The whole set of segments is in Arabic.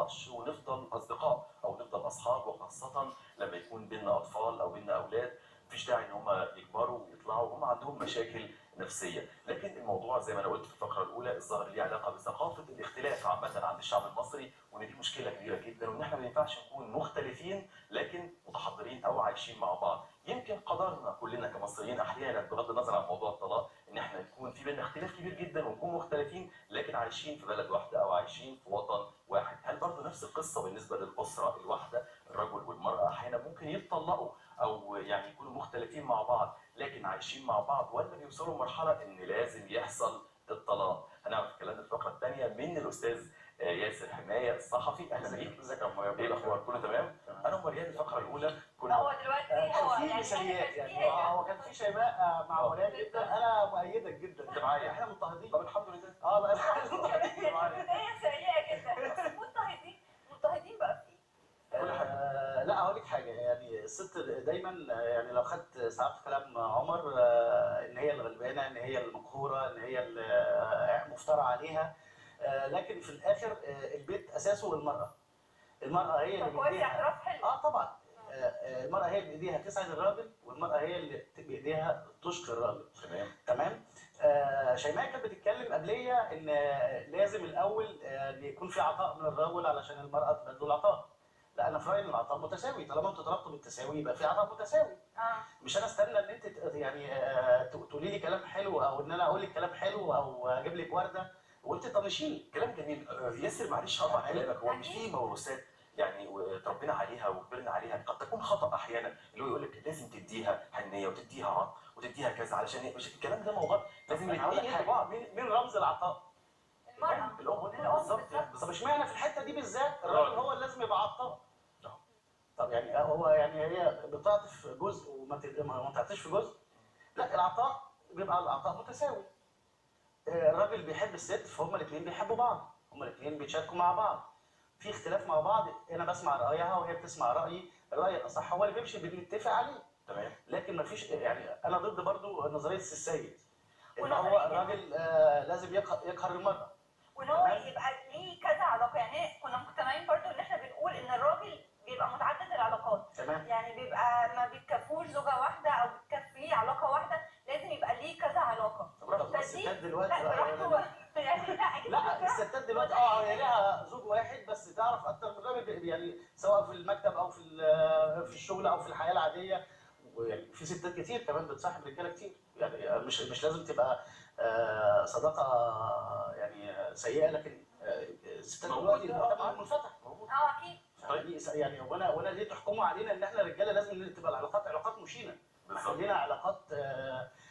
نتطلقش ونفضل اصدقاء او نفضل اصحاب، وخاصه لما يكون بينا اطفال او بينا اولاد مفيش داعي ان هم يكبروا ويطلعوا وهم عندهم مشاكل نفسيه. لكن الموضوع زي ما انا قلت في الفقره الاولى الظاهر ليه علاقه بثقافه الاختلاف عامه عند الشعب المصري، وان دي مشكله كبيره جدا، وان احنا ما ينفعش نكون مختلفين لكن متحضرين او عايشين مع بعض. يمكن قدرنا كلنا كمصريين احيانا بغض النظر عن موضوع الطلاق ان احنا يكون في بيننا اختلاف كبير جدا ونكون مختلفين لكن عايشين في بلد واحده او عايشين في وطن واحد. هل برضه نفس القصه بالنسبه للاسره الواحده؟ الرجل والمراه احيانا ممكن يتطلقوا او يعني يكونوا مختلفين مع بعض لكن عايشين مع بعض، ولا بيوصلوا لمرحله ان لازم يحصل الطلاق؟ هنعرف الكلام ده الفقره الثانيه من الاستاذ ياسر حمايه الصحفي. اهلا بيك. ازيك يا مريم؟ ايه الاخبار؟ كله تمام؟ انا ومريان الفقره الاولى كنا هو دلوقتي هو في يعني مثاليات يعني هو كان في شيماء مع مريم جدا. انا مؤيدك جدا. انت معايا؟ احنا مضطهدين. طب الحمد لله. بقى بداية سيئة جدا. مضطهدين بقى في كل حاجه. لا هقول لك حاجه، يعني الست دايما يعني لو خدت ساعات في كلام عمر ان هي الغلبانه، ان هي المقهوره، ان هي المفترى عليها، لكن في الاخر البيت اساسه المراه. المراه هي اللي كويس، اعتراف حلو. طبعا. المراه هي اللي بايديها تسعد الراجل، والمراه هي اللي بايديها تشقي الراجل. تمام. شيماء كانت بتتكلم قبليه ان لازم الاول ان يكون في عطاء من الرجل علشان المراه تبادله العطاء. لا، انا في رايي ان العطاء متساوي، طالما انتوا طلبتوا بالتساوي يبقى في عطاء متساوي. مش انا استنى ان انت يعني تقولي لي كلام حلو، او ان انا اقول لك كلام حلو، او اجيب لك ورده وانت طنشيني. كلام جميل. ياسر معلش هقطع كلامك، هو مش في موروثات يعني وتربينا عليها وكبرنا عليها قد تكون خطا احيانا، اللي هو يقول لك لازم تديها حنيه وتديها عطف وتديها كذا علشان مش الكلام ده موضوع لازم اقول لك حاجه، مين رمز العطاء؟ المرأة. الام بالظبط. طب اشمعنى في الحته دي بالذات الراجل هو اللي لازم يبقى عطاء؟ طب يعني هو يعني هي بتعطف جزء وما تعطيش في جزء؟ لا، العطاء بيبقى العطاء متساوي. الراجل بيحب الست، فهم الاثنين بيحبوا بعض، هم الاثنين بيتشاركوا مع بعض. في اختلاف مع بعض، انا بسمع رايها وهي بتسمع رايي، الراي الاصح هو اللي بيمشي بنتفق عليه. تمام. لكن ما فيش يعني، انا ضد برضو نظريه السيد ان هو الراجل لازم يقهر المراه، وان هو يبقى ليه كذا علاقه. يعني كنا مقتنعين برضو ان احنا بنقول ان الراجل بيبقى متعدد العلاقات. تمام. يعني بيبقى ما بيتكفوش زوجه واحده او بتكفيه علاقه واحده، لازم يبقى ليه كذا علاقه. طب الستات دلوقتي يعني لا الستات دلوقتي هي لها زوج واحد بس تعرف اكتر من الراجل، يعني سواء في المكتب او في الشغل او في الحياه العاديه. ويعني في ستات كتير كمان بتصاحب رجاله كتير، يعني مش لازم تبقى صداقه يعني سيئه، لكن الستات دلوقتي المجتمع منفتح. اكيد. يعني وانا ليه تحكموا علينا ان احنا رجاله لازم تبقى العلاقات علاقات مشينه؟ خلينا علاقات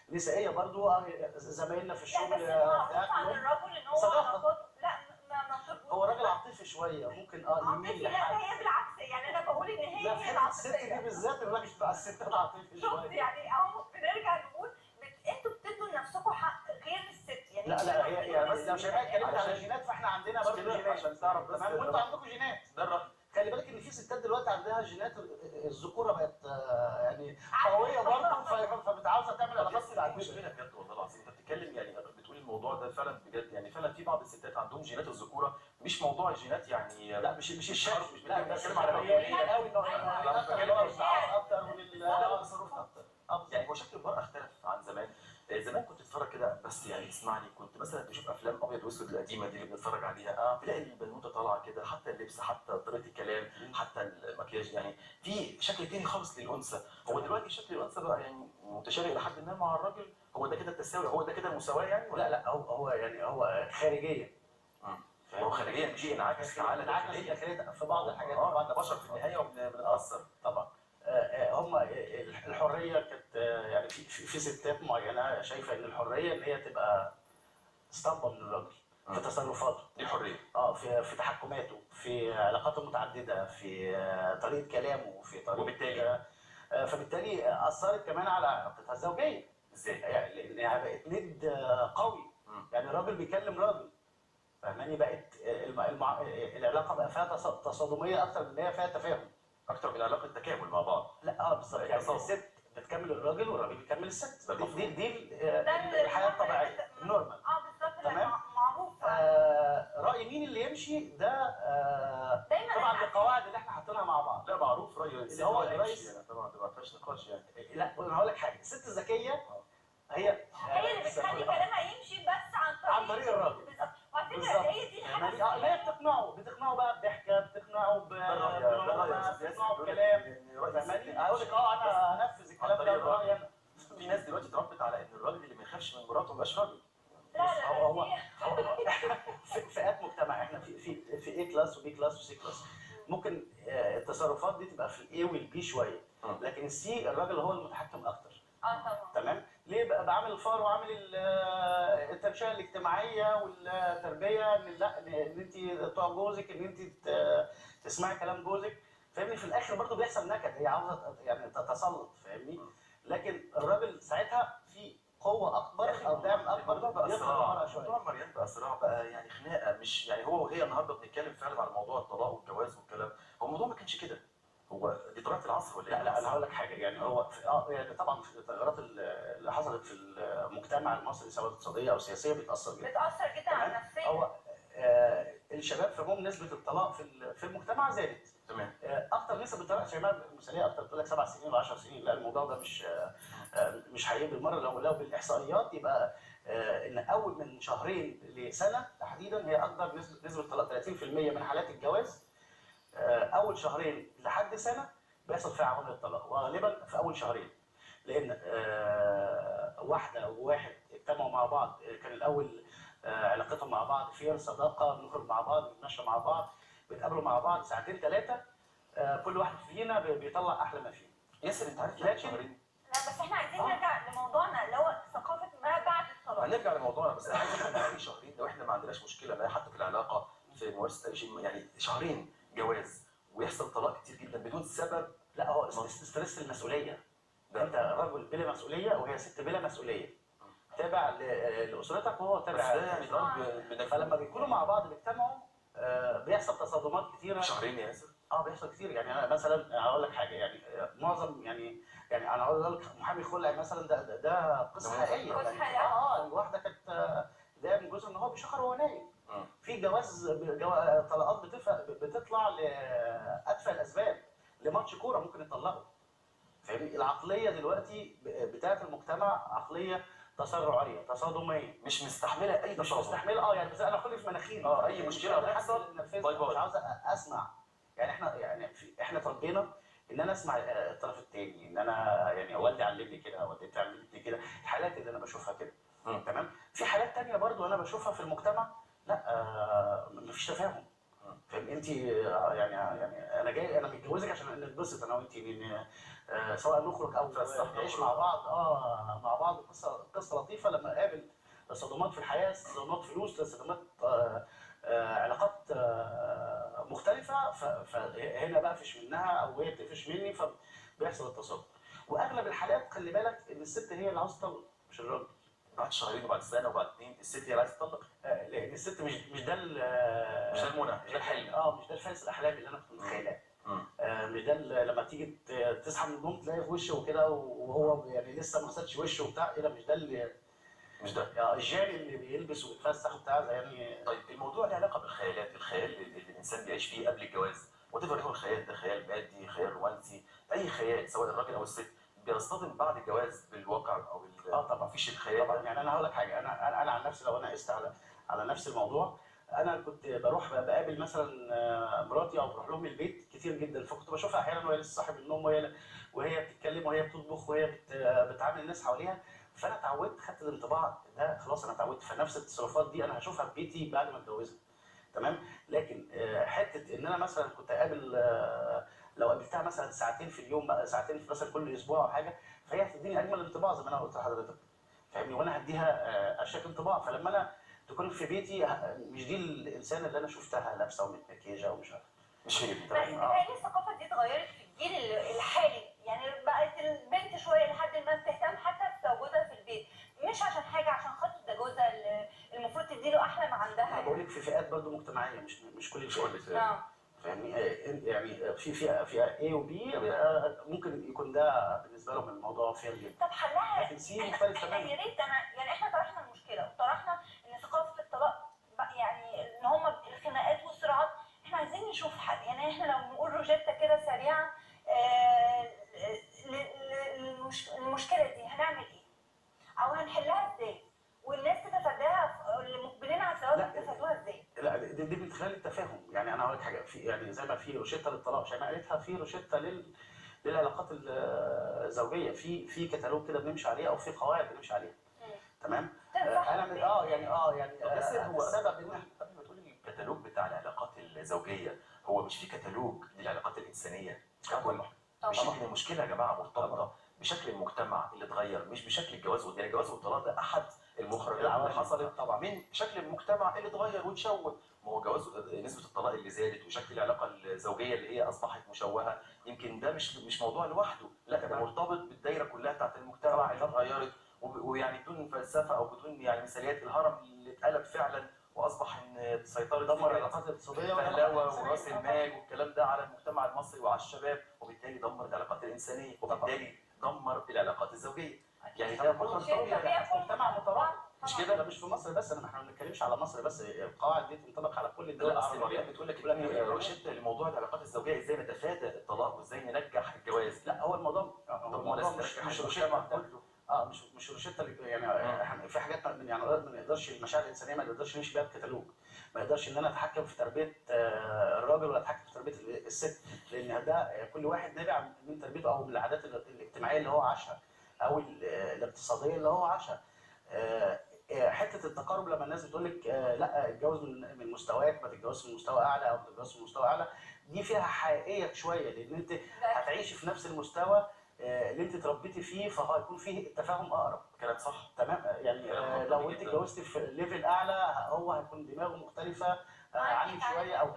نسائيه برضو، زمايلنا في الشغل. لا بس معروف عن الرجل ان هو علاقات. لا ما هو راجل عاطفي شويه، ممكن عاطفي. لا هي بالعكس، يعني انا بقول ان هي الست دي بالذات الراجل بتاع الستات عاطفي شويه. يعني اهو بنرجع نقول انتوا بتدوا لنفسكم حق غير الست. يعني لا هي بس لو شيماء اتكلمت على الجينات فاحنا عندنا برضه جينات عشان تعرف بس، وانتوا عندكم جينات. خلي بالك ان في ستات دلوقتي عندها جينات الذكوره بقت يعني قويه برضه، فبتعاوزه تعمل علاقات متعدده. مشكله بجد والله العظيم. انت بتتكلم يعني بتقول الموضوع ده فعلا بجد، يعني فعلا في بعض الستات عندهم جينات الذكوره، مش موضوع الجينات يعني لا مش الشكل، مش لا بتكلم على ميالين قوي اكتر والتصرف اكتر. يعني هو شكل المراه اختلف عن زمان. زمان كنت تتفرج كده بس يعني اسمعني، كنت مثلا تشوف افلام ابيض واسود القديمه دي اللي بنتفرج عليها، تلاقي البنوته طالعه كده، حتى اللبس، حتى طريقه الكلام، حتى المكياج، يعني في شكل تاني خالص للانثى. هو دلوقتي شكل الانثى بقى يعني متشابه لحد ما مع الراجل. هو ده كده التساوي؟ هو ده كده المساواه يعني؟ لا هو يعني هو خارجيا. هو خارجيا دي انعكس على داخليا في بعض الحاجات. بعض بشر في النهايه وبنتاثر طبعا. هم الحريه كانت يعني في ستات معينه شايفه ان الحريه ان هي تبقى اسطمبه من الراجل في تصرفاته. دي حريه. في تحكماته، في علاقاته المتعدده، في طريقه كلامه، في طريقه وبالتالي فبالتالي اثرت كمان على علاقتها الزوجيه. ازاي؟ يعني لانها بقت ند قوي. يعني راجل بيكلم راجل، فاهماني؟ بقت العلاقه بقى فيها تصادميه اكتر من ان هي فيها تفاهم، اكتر من علاقه تكامل مع بعض. لا بالظبط. يعني الست بتكمل الراجل والراجل بيكمل الست. دي الحياه الطبيعيه النورمال. بالظبط. تمام. معروف. رايي راي مين اللي يمشي ده دايما طبعا إحنا بالقواعد اللي احنا حاطينها مع بعض. لا معروف راي الست اللي هو اللي الرئيس. يمشي، يعني طبعا ده ما فيهاش نقاش يعني. لا انا هقول لك حاجه، الست الذكيه هي هي اللي بتخلي كلامها يمشي بس عن طريق الراجل. بالظبط. وعلى فكره بالظبط. هي دي يعني الحاجه اللي هي بتقنعه بقى بضحكه، بتقنعه بكلام، فاهماني؟ اقول لك انا هنفذ الكلام ده برايي انا. في ناس دلوقتي اتربت على ان الراجل اللي ما يخافش من مراته ما يبقاش راجل. لا لا هو لا فئات مجتمع، احنا في اي كلاس وبي كلاس وسي كلاس. ممكن التصرفات دي تبقى في الاي والبي شويه، لكن السي الراجل هو المتحكم اكتر. طبعا. تمام. ليه بقى بعمل الفار وعامل التنشئه الاجتماعيه والتربيه ان لا ان انت تطوع جوزك، ان انت تسمعي كلام جوزك، فاهمني؟ في الاخر برضه بيحصل نكد، هي عاوزه يعني تتسلط، فاهمني؟ لكن الراجل ساعتها في قوه اكبر او دعم اكبر الموضوع بقى بيفرض صراع، المرأة شويه. موضوع مريان بقى صراع بقى، يعني خناقه، مش يعني هو وهي النهارده بنتكلم فعلا على موضوع الطلاق والجواز والكلام، هو الموضوع ما كانش كده، هو دي طبيعه العصر ولا ايه؟ لا انا هقول لك حاجه، يعني هو يعني طبعا في التغيرات اللي حصلت في المجتمع المصري سواء اقتصاديه او سياسيه بتاثر جدا. بتاثر جدا على تمام؟ النفسيه. هو الشباب في عموم نسبه الطلاق في المجتمع زادت. تمام. اكتر نسب الطلاق شباب مثاليه اكتر، بتقول لك 7 سنين و10 سنين. لا الموضوع ده مش حقيقي بالمره. لو بالاحصائيات يبقى ان اول من شهرين لسنه تحديدا هي اكبر نسبه طلاق، 30% من حالات الجواز اول شهرين لحد سنه بيحصل فيها عوامل الطلاق، وغالبا في اول شهرين. لان واحده وواحد اجتمعوا مع بعض، كان الاول علاقتهم مع بعض فير صداقه، بنخرج مع بعض، بنتمشى مع بعض، بيتقابلوا مع بعض ساعتين ثلاثه، كل واحد فينا بيطلع احلى ما فيه. ياسر انت عارف لكن شهرين. لا بس احنا عايزين نرجع لموضوعنا اللي هو ثقافه ما بعد الطلاق. هنرجع لموضوعنا، بس انا عايز افهم بقالي شهرين لو احنا ما عندناش مشكله ما حتى في العلاقه في مؤسسه، يعني شهرين جواز ويحصل طلاق كتير جدا بدون سبب. لا هو ستريس المسؤوليه. انت رجل بلا مسؤوليه وهي ست بلا مسؤوليه، تابع لاسرتك وهو بس تابع ده يعني ضرب فلما بيكونوا مع بعض بيجتمعوا بيحصل تصادمات كتيره. شهرين يا ياسر. بيحصل كتير. يعني انا مثلا هقول لك حاجه، يعني معظم يعني انا هقول لك محامي خلع مثلا، ده قصه حقيقيه. قصة يعني حقيقية. الواحده كانت ده من جزء ان هو بيشخر وهو نايم. في طلقات بتطلع لاتفه الاسباب، لماتش كوره ممكن يطلقوا. فاهمني؟ العقليه دلوقتي بتاعت المجتمع عقليه تسرعيه تصادميه، مش مستحمله اي مش تصادم. مستحمله. يعني بس انا خلي في مناخيري اي مشكله بتحصل باي باي باي. مش عاوز اسمع. يعني احنا اتربينا ان انا اسمع الطرف الثاني، ان انا يعني والدي علمني كده، والدتي علمتني كده، الحالات اللي انا بشوفها كده. تمام. في حالات تانية برضو انا بشوفها في المجتمع، لا مفيش تفاهم. فاهم انت؟ يعني انا متجوزك عشان نتبسط انا وانت، سواء نخرج او نعيش مع بعض مع بعض قصه لطيفه. لما اقابل صدمات في الحياه، صدمات فلوس، صدمات علاقات مختلفه، فهنا بقفش منها او هي بتقفش مني، فبيحصل التصادم. واغلب الحالات خلي بالك ان الست هي اللي عاوزه تطلق مش الراجل. بعد شهرين وبعد سنه وبعد اتنين الست هي اللي عايزه تطلق. لان الست مش ده مش ده المنى، مش ده الحلم. مش ده الفارس الاحلامي اللي انا كنت متخيلاه. مش ده لما تيجي تصحى من النوم تلاقي في وشه وكده، وهو يعني لسه ما غسلش وشه وبتاع، ايه ده؟ مش ده الجاني اللي بيلبس ويتفسح وبتاع يعني. طيب الموضوع له علاقه بالخيالات، الخيال اللي الانسان بيعيش فيه قبل الجواز، وتفرق هو الخيال ده خيال مادي، خيال رومانسي، اي خيال سواء الراجل او الست بيصطدم بعد الجواز بالواقع او طبعا مفيش الخيال. طبعا. يعني انا هقول لك حاجه، انا عن نفسي لو انا قست على نفس الموضوع، انا كنت بروح بقابل مثلا مراتي او بروح لهم البيت كتير جدا، فكنت بشوفها احيانا وهي لسه صاحب النوم، وهي بتتكلم وهي بتطبخ وهي بتعامل الناس حواليها. فانا اتعودت، خدت الانطباع ده خلاص، انا اتعودت. فنفس التصرفات دي انا هشوفها في بيتي بعد ما اتجوزها. تمام. لكن حته ان انا مثلا كنت اقابل لو قابلتها مثلا ساعتين في اليوم بقى، ساعتين في مثلا كل اسبوع او حاجه، فهي هتديني اجمل انطباع زي ما انا قلت لحضرتك. فاهمني؟ وانا هديها اشيك انطباع. فلما انا تكون في بيتي مش دي الانسان اللي انا شفتها لابسه ومتمكيجه ومش عارف، مش هي دي. بس بتهيألي الثقافه دي اتغيرت في الجيل الحالي، يعني بقت البنت شويه لحد ما بتهتم حتى بتواجدها في البيت، مش عشان حاجه، عشان خاطر ده جوزها اللي المفروض تديله احلى ما عندها. انا بقول لك في فئات برضه مجتمعيه، مش كل الفئات. فاهمني؟ يعني في فئه A و B ممكن يكون ده بالنسبه لهم الموضوع فير جدا. طب حلها لكن C مختلف تماما. يا ريت يعني احنا طرحنا المشكله وطرحنا ان ثقافه الطلاق يعني ان هم نشوف حل. يعني احنا لو نقول روجيتا كده سريعه المشكله دي هنعمل ايه؟ او هنحلها ازاي؟ والناس تتفاداها، اللي مقبلين على الزواج يتفادوها ازاي؟ لا دي من خلال التفاهم. يعني انا هقول لك حاجه، في يعني زي ما في روشته للطلاق شيماء قالتها، في روشته للعلاقات الزوجيه، في كتالوج كده بنمشي عليه، او في قواعد بنمشي عليها. تمام. انا من هو السبب ان قبل ما تقول الكتالوج بتاع العلاقات الزوجيه، هو مش في كتالوج للعلاقات الانسانيه ككل؟ مش يمكن المشكله يا جماعه مرتبطه بشكل المجتمع اللي اتغير، مش بشكل الجواز والطلاق. الجواز والطلاق ده احد المخرجات اللي حصلت طبعا من شكل المجتمع اللي اتغير وتشوه. ما هو جواز، نسبه الطلاق اللي زادت وشكل العلاقه الزوجيه اللي هي اصبحت مشوهه، يمكن ده مش موضوع لوحده، لا ده مرتبط بالدايره كلها بتاعت المجتمع اللي اتغيرت. ويعني بدون فلسفه او بدون يعني مثاليات، الهرم اللي اتقلب فعلا واصبح ان سيطره دمر العلاقات الاقتصاديه الفهلوه وراس المال والكلام ده على المجتمع المصري وعلى الشباب، وبالتالي دمر العلاقات الانسانيه، وبالتالي دمر العلاقات الزوجيه. يعني ده كله مجتمع مترابط. مش كده؟ ده مش في مصر بس، احنا ما بنتكلمش على مصر بس، القواعد دي تنطبق على كل الدول لا اصل العربيه. مريم بتقول لك ان روشته لموضوع العلاقات الزوجيه ازاي نتفادى الطلاق وازاي ننجح الجواز. لا هو الموضوع مش روشته كله. مش روشته يعني احنا في حاجات يعني ما نقدرش، المشاعر الانسانيه ما نقدرش نمشي بيها بكتالوج. ما نقدرش ان انا اتحكم في تربيه الراجل ولا اتحكم في تربيه الست، لان ده كل واحد نابع من تربيته او من العادات الاجتماعيه اللي هو عاشها، او الاقتصاديه اللي هو عاشها. حته التقارب لما الناس بتقول لك لا اتجوز من مستواك، ما تتجوزش من مستوى اعلى، او تتجوز من مستوى اعلى، دي فيها حقيقيه شويه، لان انت هتعيشي في نفس المستوى اللي انت اتربيتي فيه، فهيكون فيه التفاهم اقرب. كلام صح. تمام. يعني لو انت اتجوزتي في ليفل اعلى، هو هيكون دماغه مختلفه عني شويه، او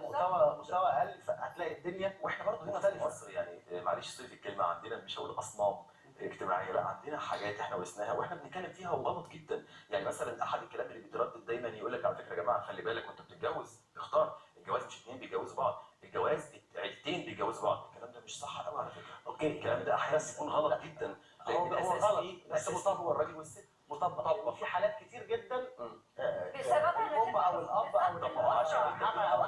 مستوى اقل، فهتلاقي الدنيا. واحنا برضه هنا في مصر يعني معلش صيف الكلمه، عندنا مش هقول اصنام اجتماعيه، لا عندنا حاجات احنا ورثناها واحنا بنتكلم فيها وغلط جدا. يعني مثلا احد الكلام اللي بيتردد دايما يقول لك على فكره يا جماعه خلي بالك وانت بتتجوز اختار، الجواز مش اتنين بيتجوزوا بعض، الجواز عيلتين بيتجوزوا بعض. الكلام ده مش صح قوي على فكره. اوكي. الكلام ده احيانا بيكون غلط جدا، لان هو غلط بس مطبق هو الراجل والست. مطبق في حالات كتير جدا بسببها الام او الاب او الحما او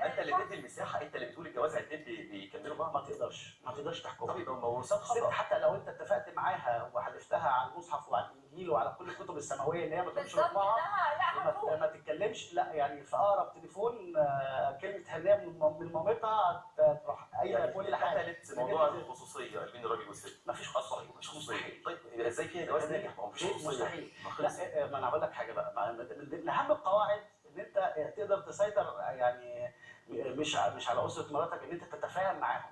انت اللي بتدي المساحه، انت اللي بتقول الجواز عيلتين بيكملوا بعض. ما تقدرش تحكم. طب يبقى موروثات الست خطا. حتى لو انت اتفقت معاها وحلفتها على المصحف وعلى الانجيل وعلى كل الكتب السماويه ان هي ما تقولش لامها ما تتكلمش، لا يعني في اقرب تليفون كلمه هنيه من مامتها تروح يعني كل حاجه. قتلت موضوع الخصوصيه بين الراجل والست. ما فيش خصوصيه. مش خصوصيه. طيب ازاي فيها جواز ناجح؟ ما هو مفيش خصوصيه. مستحيل. لا ما انا هقول لك حاجه بقى، من اهم القواعد ان انت تقدر تسيطر، يعني مش على اسره مراتك، ان انت تتفاهم معاهم.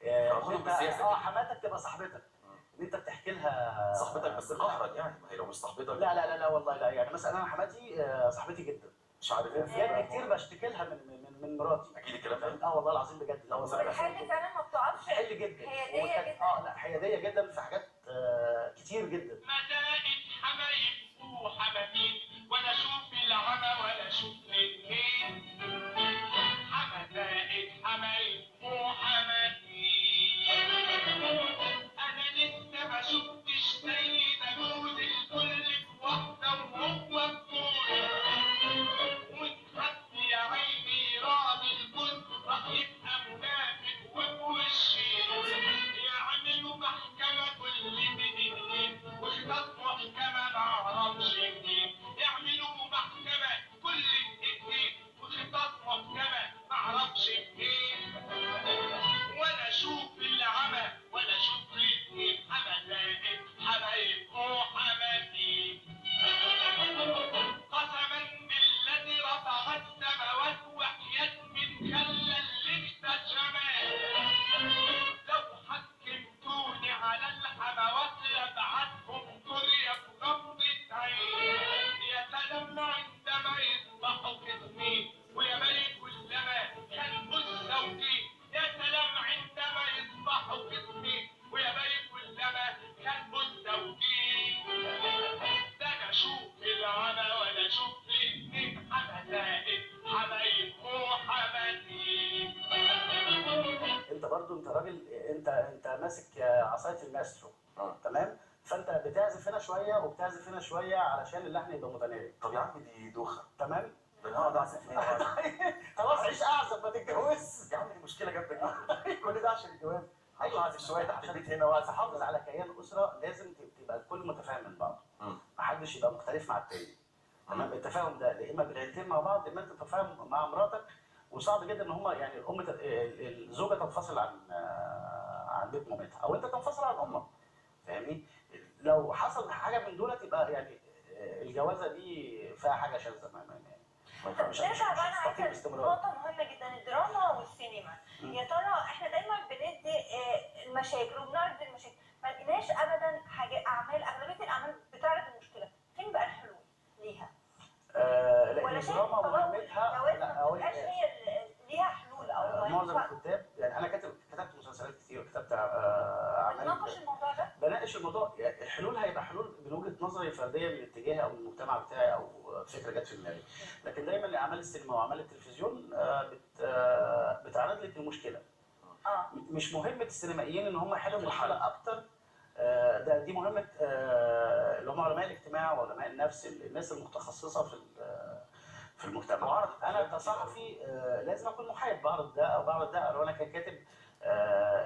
ان انت حماتك تبقى صاحبتك، ان انت بتحكي لها صاحبتك بس قهرا، يعني ما هي لو مش صاحبتك. لا والله لا. يعني مثلا انا حماتي صاحبتي جدا، مش عارف وفي كتير بشتكي لها من مراتي. اكيد الكلام ده. والله العظيم بجد. لا والله الحل فعلا ما بتقفش. حل جدا. حياديه جدا. لا حياديه جدا في حاجات كتير جدا. مدائن حبايب وحبايب، ولا اشوف العمى ولا اشوف الاثنين. حمدائن حبايب وحبايب، انا لسه ما شفتش زي ده جوز الكل في واحده وهو بطول. واتحط يا عيني راضي الجوز راح يبقى منافق وبوشي. يعملوا محكمه كل دقيقتين وخطط محكمه معرفش منين. يعملوا محكمه كل دقيقتين وخطط محكمه معرفش منين. ولا اشوف العمى ولا اشوف الاثنين. حمدائن حبايب وحماتي، قسما بالذي رفع السماوات وحياة من خلى اللي اكتشفاه. لو حكمتوني على الحموات لابعتهم كوريا في غمضة عين. يا سلام عندما يصبحوا كسمين ويا ملك كلما كان الزوجين. يا سلام عندما يصبحوا كسمين ويا ملك كلما كان الزوجين. ده انا اشوف العمى ولا اشوف الاثنين. حمدائن حبايب وحماتي. انت راجل، انت ماسك عصايه الماسترو. تمام. فانت بتعزف هنا شويه وبتعزف هنا شويه علشان اللحن يبقى متناغم. طب يا عم دي دوخه. تمام. ده انا اقعد اعزف هنا. خلاص مفيش اعزب ما تتجوزش. يا عم دي مشكله جامده جدا. كل ده عشان الجواز. أيوة. هعزف شويه تحت عشان البيت هنا واعزف تحافظ على كيان اسره لازم تبقى الكل متفاهم من بعض. مم. محدش يبقى مختلف مع التاني. تمام. التفاهم ده يا اما بالعيلتين مع بعض، يا اما انت تتفاهم مع مراتك. وصعب جدا ان هم يعني الزوجه تنفصل عن بيت مامتها، او انت تنفصل عن امك. فاهمني؟ لو حصل حاجه من دول تبقى يعني الجوازه دي فيها حاجه شاذه. نرجع بقى، انا هتستقيم عايزه باستمرار. نقطه مهمه جدا، الدراما والسينما. يا ترى احنا دايما بندي المشاكل وبنعرض المشاكل، ما لقيناش ابدا حاجه اعمال، اغلبيه الاعمال بتعرض المشكله، فين بقى الحلول ليها؟ لان ولا شايف الدراما الطلاق مهمتها والجواز ما بتبقاش هي اللي ليها حلول او معظم الكتاب. يعني انا كتبت مسلسلات كتير، وكتبت اعمال. بتناقش الموضوع ده؟ بناقش الموضوع. يعني الحلول هيبقى حلول من وجهه نظري فرديه من اتجاهي او من المجتمع بتاعي او فكره جت في دماغي. لكن دايما اعمال السينما واعمال التلفزيون بتعرض لك المشكله. مش مهمه السينمائيين ان هم يحلوا المشكله اكتر. دي مهمه اللي هم علماء الاجتماع وعلماء النفس، الناس المتخصصه في المجتمع. انا كصحفي لازم اكون محايد، بعرض ده او بعرض ده. لو انا ككاتب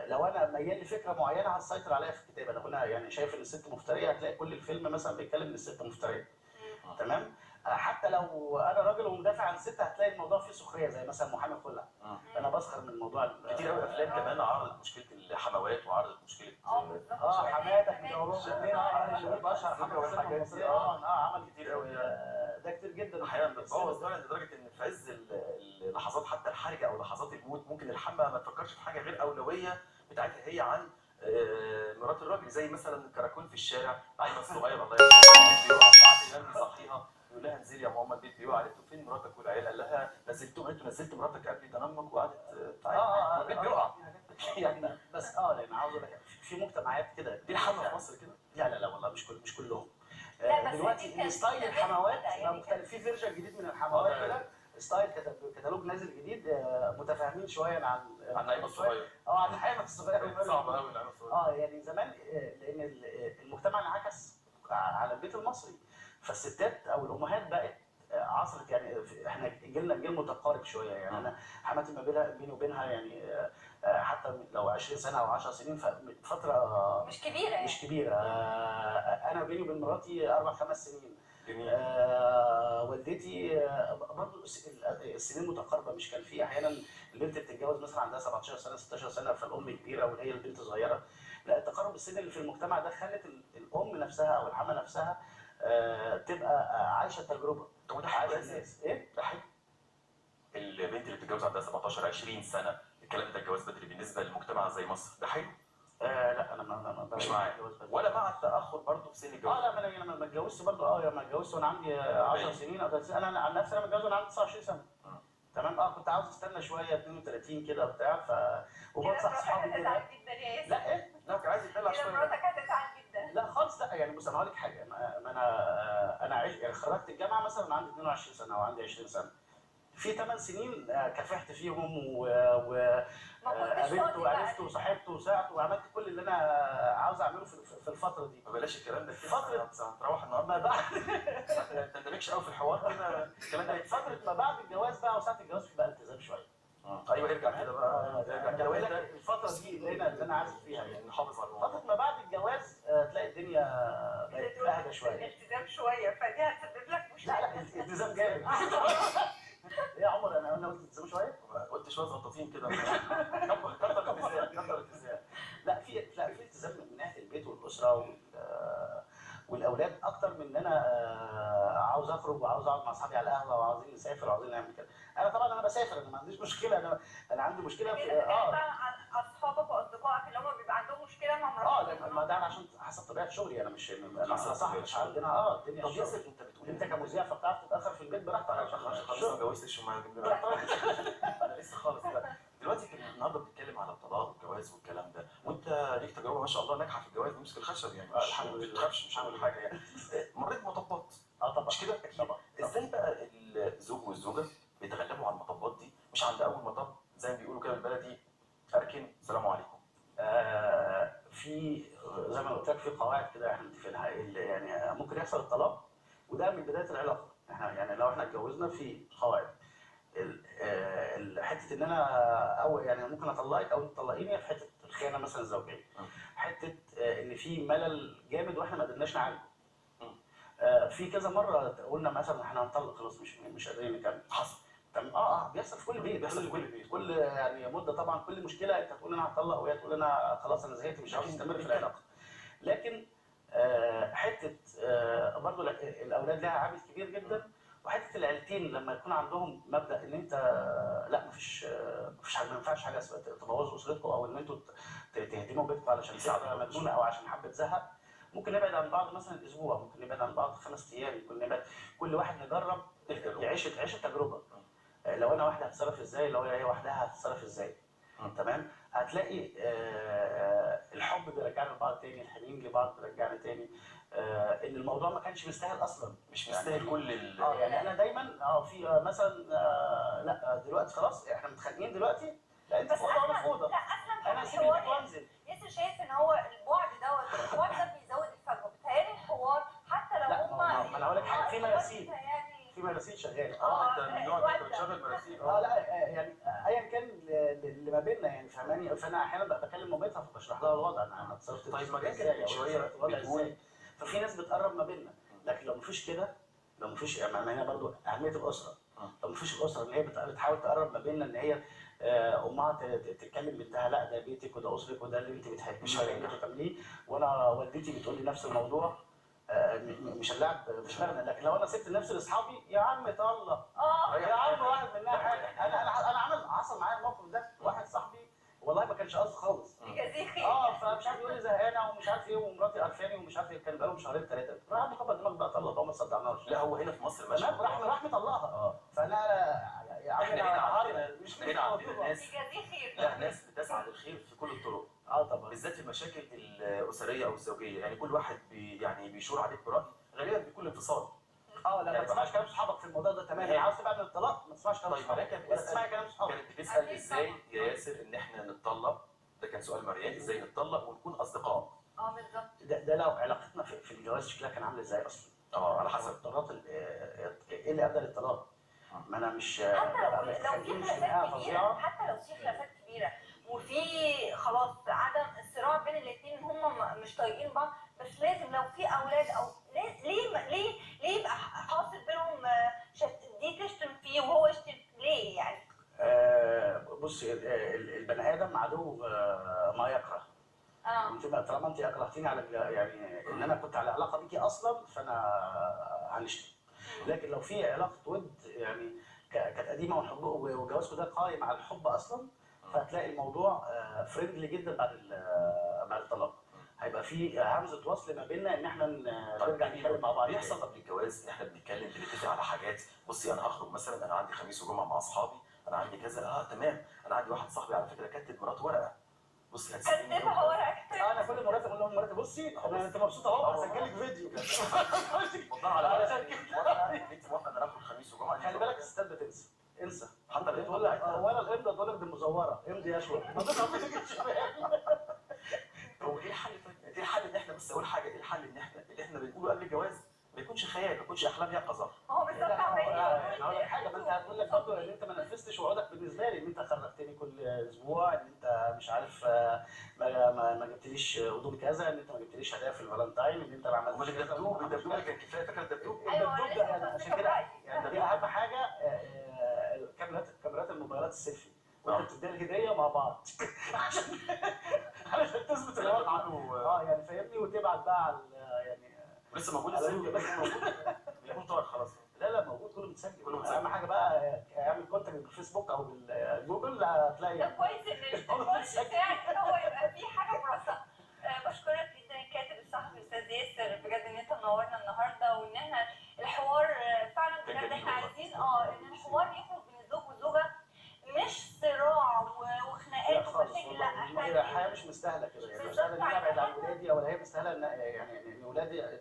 لو انا ميال لفكره معينه هتسيطر عليها في الكتابه. انا كنا يعني شايف ان الست مفتريه، هتلاقي كل الفيلم مثلا بيتكلم ان الست مفتريه. تمام. حتى لو انا راجل ومدافع عن الست هتلاقي الموضوع فيه سخريه، زي مثلا محامي خلع. انا بسخر من الموضوع. كتير قوي افلام كمان عرضت مشكله الحموات وعرضت مشكله حماتك بيدوروك منين، بشر حمل والحاجات دي. عمل كتير قوي. ده كتير جدا. احيانا بتبوظ فعلا لدرجه ان في عز اللحظات حتى الحرجه او لحظات الموت ممكن الحمى ما تفكرش في حاجه غير اولويه بتاعتها هي عن مرات الراجل. زي مثلا الكراكون في الشارع، عيل الصغير الله يرحمه بيقع، فعادل امام بيصحيها يقول لها انزلي يا ماما البيت بيقع. قالت له فين مراتك والعيال؟ قال لها نزلتهم. قالت له نزلت مراتك قبلي ده امك وقعدت تعيط البيت بيقع. يعني بس لان عاوز اقول لك في مجتمعات كده. دي الحمى في مصر كده؟ لا والله مش كلهم. لا، بس دلوقتي ستايل الحموات بقى مختلف. في فيرجن جديد من الحموات كده، ستايل كتالوج نازل جديد، متفاهمين شويه عن النعيم الصغير. عن الحياه الصغيره. صعب قوي النعيم الصغير. يعني زمان لان المجتمع انعكس على البيت المصري، فالستات او الامهات بقت عصرت. يعني احنا جيلنا جيل متقارب شويه. يعني انا حماتي ما بيني وبينها يعني حتى لو 20 سنه او 10 سنين، فتره مش كبيره يعني. مش كبيره. انا بيني وبين مراتي 4-5 سنين. جميل. والدتي برضه السنين متقاربه. مش كان في احيانا البنت بتتجوز مثلا عندها 17 سنه 16 سنه، فالام كبيره وهي البنت صغيره. لا، التقارب السن اللي في المجتمع ده خلت الام نفسها او الحما نفسها تبقى عايشه التجربه. طب وده عايشه حلو الناس ايه؟ ده حلو. البنت اللي بتتجوز عندها 17 20 سنه، الكلام ده الجواز بدري بالنسبه لمجتمع زي مصر ده حلو؟ لا انا مش معاك ولا مع التاخر برضه في سن الجواز؟ لا، ما انا لما اتجوزت برضه لما اتجوزت وانا عندي 10 سنين او 30 سنه. انا عن نفسي انا متجوز وانا عندي 29 سنه. تمام. كنت عاوز استنى شويه 32 كده وبتاع وبنصح اصحابي كده. هتزعل جدا يا ياسر. لا ايه؟ لا كان عايز يدلع كده شويه. مراتك هتزعل جدا. لا خالص. لا يعني بص، انا هقول لك حاجه. ما انا يعني خرجت الجامعه مثلا عندي 22 سنه او عندي 20 سنه. في 8 سنين كافحت فيهم وقابلت وعرفت وصاحبت وساعت وعملت كل اللي انا عاوز اعمله في الفتره دي. بلاش الكلام ده كده. فتره هتروح النهارده ما بعد ما تندمجش قوي في الحوار كده. الكلام ده فتره ما بعد الجواز بقى وساعه الجواز في بقى التزام شويه. ايوه ارجع كده بقى. ارجع كده بقول لك الفتره دي اللي انا عازف فيها يعني نحافظ على الموضوع. فتره ما بعد الجواز تلاقي الدنيا بقت اهدى شويه. الالتزام شويه، فدي هتسبب لك مشكله. لا الالتزام جامد. ايه يا عمر، انا قلت التزام شويه؟ قلت شويه زلطتين كده. كتر الالتزام. لا في التزام من ناحيه البيت والاسره والاولاد اكتر من ان انا عاوز اخرج وعاوز اقعد مع اصحابي على القهوه وعاوزين نسافر وعاوزين نعمل كده. انا طبعا بسافر، انا ما عنديش مشكله. انا عندي مشكله في عن اصحابك واصدقائك اللي هم بيبقى عندهم مشكله مع مراتهم. ما ده عشان حسب طبيعه شغلي. انا انا صح مش عندنا الدنيا. طب ياسر انت بتقول انت كمذيع فبتعرف تتاخر في البيت براحتك عشان خلاص ما اتجوزتش وما انا لسه خالص بقى. دلوقتي النهارده بنتكلم على الطلاق والجواز والكلام ده، وانت ليك تجربه ما شاء الله ناجحه في الجواز ومسك الخشب يعني. الحمد لله. ما تخافش مش هعمل حاجه يعني. مريت مطبات. طبعا. مش كده؟ طبعا. ازاي بقى الزوج والزوجه بيتغلبوا على المطبات دي؟ مش عند اول مطب زي ما بيقولوا كده بالبلدي اركن سلام عليكم. في زي ما قلت لك في قواعد كده احنا متفقينها. يعني ممكن يحصل الطلاق وده من بدايه العلاقه. احنا يعني لو احنا اتجوزنا في قواعد. حته ان انا او يعني ممكن اطلقك او تطلقيني في حته الخيانه مثلا الزوجيه. حته ان في ملل جامد واحنا ما قدرناش نعالجه. في كذا مره قلنا مثلا احنا هنطلق خلاص مش قادرين نكمل. حصل. تمام. بيحصل في كل بيت، بيحصل في كل بيت. كل يعني مده طبعا، كل مشكله انت تقول انا هطلق وهي تقول انا خلاص انا زهقت مش عاوز استمر في العلاقه. لكن حته برضو الاولاد لها عامل كبير جدا، وحته العيلتين لما يكون عندهم مبدا ان انت لا مفيش حاجه، ما ينفعش حاجه تبوظوا اسرتكم او ان انتوا تهدموا بيتكم علشان فكره مجنونه او عشان حبه زهق. ممكن نبعد عن بعض مثلا اسبوع، ممكن نبعد عن بعض 5 ايام، ممكن نبعد كل واحد نجرب يعيش التجربه. لو انا واحده هتصرف ازاي، لو هي وحدها هتتصرف ازاي. تمام. هتلاقي الحب بيرجعنا لبعض تاني، الحنين لبعض بيرجعنا تاني. ان الموضوع ما كانش مستاهل اصلا، مش مستاهل يعني كل يعني انا دايما في مثلا لا دلوقتي خلاص احنا متخانقين دلوقتي، لا انت في اوضه وانا في اوضه، لا اسلم انا حاجه هسيب البيت الحوار. وانزل. ياسر شايف ان هو البعد ده بيزود الفجوه. بيتهيألي الحوار حتى لو لا هم ما انا هقول لك حاجه، في مراسيل، في مراسيل شغاله. انت من النوع اللي انت بتشغل مراسيل. لا يعني ايا كان اللي ما بيننا يعني فاهماني. فانا احيانا بكلم مامتها فبشرح لها الوضع، انا اتصرفت طيب ما ازاي كان او شويه الوضع بتقول ازاي. ففي ناس بتقرب ما بيننا، لكن لو مفيش كده، لو مفيش يعني هنا برضو اهميه الاسره. لو مفيش الاسره اللي هي بتحاول تقرب ما بيننا، ان هي امها تتكلم بنتها لا ده بيتك وده اسرك وده اللي انت بتحبيه اللي انت بتعمليه، وانا والدتي بتقول لي نفس الموضوع. مش اللعب مش مغنى. لكن لو انا سبت نفسي لاصحابي يا عم طلق، يا عم واحد منها حاجه. انا حصل معايا الموقف ده، واحد صاحبي والله ما كانش قصدي خالص. فمش عارف يقول لي زهقانه ومش عارف ايه ومراتي قرفاني ومش عارف ايه، كان بقالهم شهرين 3، راح مكبر دماغ بقى طلق ما صدعناش. لا هو هنا في مصر ماشي. تمام. راح مطلقها. فانا يا عم احنا هنا عندنا مش هنا عندنا ناس خير. لا ناس بتسعى للخير في كل الطرق. طبعا بالذات في المشاكل الاسريه او الزوجيه، يعني كل واحد يعني بيشور عليك براي، غالبا بيكون انفصال. لا ما تسمعش كلام صحابك في الموضوع ده تماما. عاوز تبعد من الطلاق ما تسمعش كلام طيب صحابك، مراكب ولا تسمعي كلام صحابك. كانت بتسال ازاي يا ياسر ان احنا نتطلق، ده كان سؤال مريم، ازاي نتطلق ونكون اصدقاء. بالظبط. ده لو علاقتنا في الجواز شكلها كان عامل ازاي اصلا. على حسب الطلاق ايه اللي ادى للطلاق. ما انا مش حتى لو في خلافات كبيره، حتى لو في خلافات كبيره وفي خلاص عدم الصراع بين الاثنين، هم مش طايقين بعض، بس لازم لو في اولاد او ليه يبقى حاصل بينهم دي تشتم فيه وهو يشتم ليه يعني؟ بصي البني ادم عدو ما يكره. انت طالما انت اكرهتيني على يعني ان انا كنت على علاقه بيكي اصلا فانا هنشتم. لكن لو في علاقه ود يعني كانت قديمه وجوازكم ده قائم على الحب اصلا، فهتلاقي الموضوع فريندلي جدا بعد الطلاق. هيبقى في همزه وصل ما بيننا ان احنا نرجع نتكلم مع بعض. بيحصل قبل الجواز ان احنا بنتفق على حاجات. بصي انا هخرج مثلا، انا عندي خميس وجمعه مع اصحابي، انا عندي كذا تمام. انا عندي واحد صاحبي على فكره كاتب مراته ورقه، بصي هتسيبني كتبها ورقه. انا كل مرات اقول لهم مراتي بصي انت مبسوطه اهو هسجل لك فيديو والله على انت موافقه ان ناخد خميس وجمعه. خلي بالك الستات بتنسى، انسى. حتى تقول لك ولا الامضه تقول لك دي مزوره، امضي يا شويه. هو ايه الحل طيب؟ ايه الحل ان احنا بس اول حاجه ايه الحل ان احنا اللي احنا بنقوله قبل الجواز ما يكونش خيال، ما يكونش احلام يقظه. هو بالظبط. هقول لك حاجه، ما انت هتقول لك برضه ان انت ما نفذتش وعودك بالنسبه لي، ان انت خرجتني كل اسبوع، ان انت مش عارف ما جبتليش هدوم كذا، ان انت ما جبتليش هدايا في الفالنتاين، ان انت ما عملتش كذا. الدبدوب كان كفايه، فاكر الدبدوب؟ الدبدوب ده يعني عشان كده يعني دي اهم حاجه. كاميرات الموبايلات السيلفي وانت بتدي الهديه مع بعض علشان تثبت الوضع. يعني فاهمني، وتبعت بقى على يعني ولسه موجود السيلفي بس موجود بيكون طار خلاص. لا موجود، كله متسجل، كله متسجل. اهم حاجه بقى اعمل كونتاكت بالفيسبوك او بالجوجل هتلاقي. ده كويس ان الكويس بتاعك ان هو يبقى فيه حاجه مرسخه. بشكرك جدا الكاتب الصحفي الاستاذ ياسر، بجد ان انت منورنا النهارده، وان احنا الحوار فعلا بجد احنا عايزين ان الحوار يخرج بين الزوج والزوجه، مش صراع وخناقات ومشاكل. لا احنا الحياه مش مستاهله كده، يعني مش مستاهله ان انا ابعد عن ولادي، ولا هي مستاهله ان يعني ان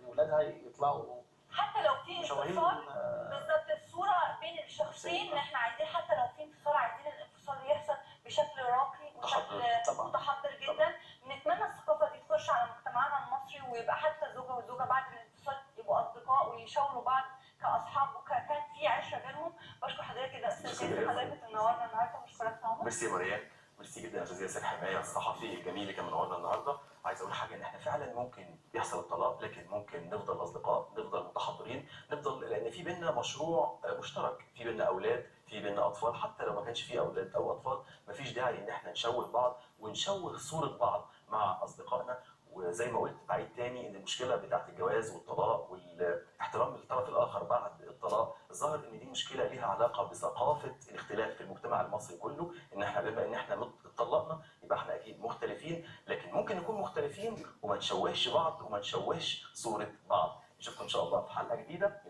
ولادها يطلعوا حتى لو في انفصال. بالظبط، الصوره بين الشخصين ان احنا عايزين حتى لو في انفصال عايزين الانفصال يحصل بشكل راقي وشكل متحضر جدا. نتمنى الثقافه دي تخش على مجتمعنا المصري، ويبقى حتى الزوجه والزوجه بعد الانفصال يبقوا اصدقاء ويشاوروا بعض كاصحاب كان في عشره بينهم. بشكر حضرتك جدا استاذ ميرسي ياسر، مريم. حضرتك منورنا النهارده، بشكرك يا عمر. ميرسي يا مريم، ميرسي جدا يا استاذ ياسر حمايه الصحفي الجميل اللي كان منورنا النهارده. عايز اقول حاجه، ان احنا فعلا ممكن يحصل الطلاق، لكن ممكن نفضل اصدقاء، نفضل متحضرين، نفضل، لان في بينا مشروع مشترك، في بينا اولاد، في بينا اطفال. حتى لو ما كانش في اولاد او اطفال، مفيش داعي ان احنا نشوه بعض ونشوه صوره بعض مع اصدقائنا. وزي ما قلت بعيد تاني، ان المشكله بتاعت الجواز والطلاق والاحترام للطرف الاخر بعد الطلاق، الظاهر ان دي مشكله ليها علاقه بثقافه الاختلاف في المجتمع المصري كله. ان احنا بما ان احنا اتطلقنا يبقى احنا اكيد مختلفين، لكن ممكن نكون مختلفين وما نشوهش بعض وما نشوهش صوره بعض. نشوفكم ان شاء الله في حلقه جديده.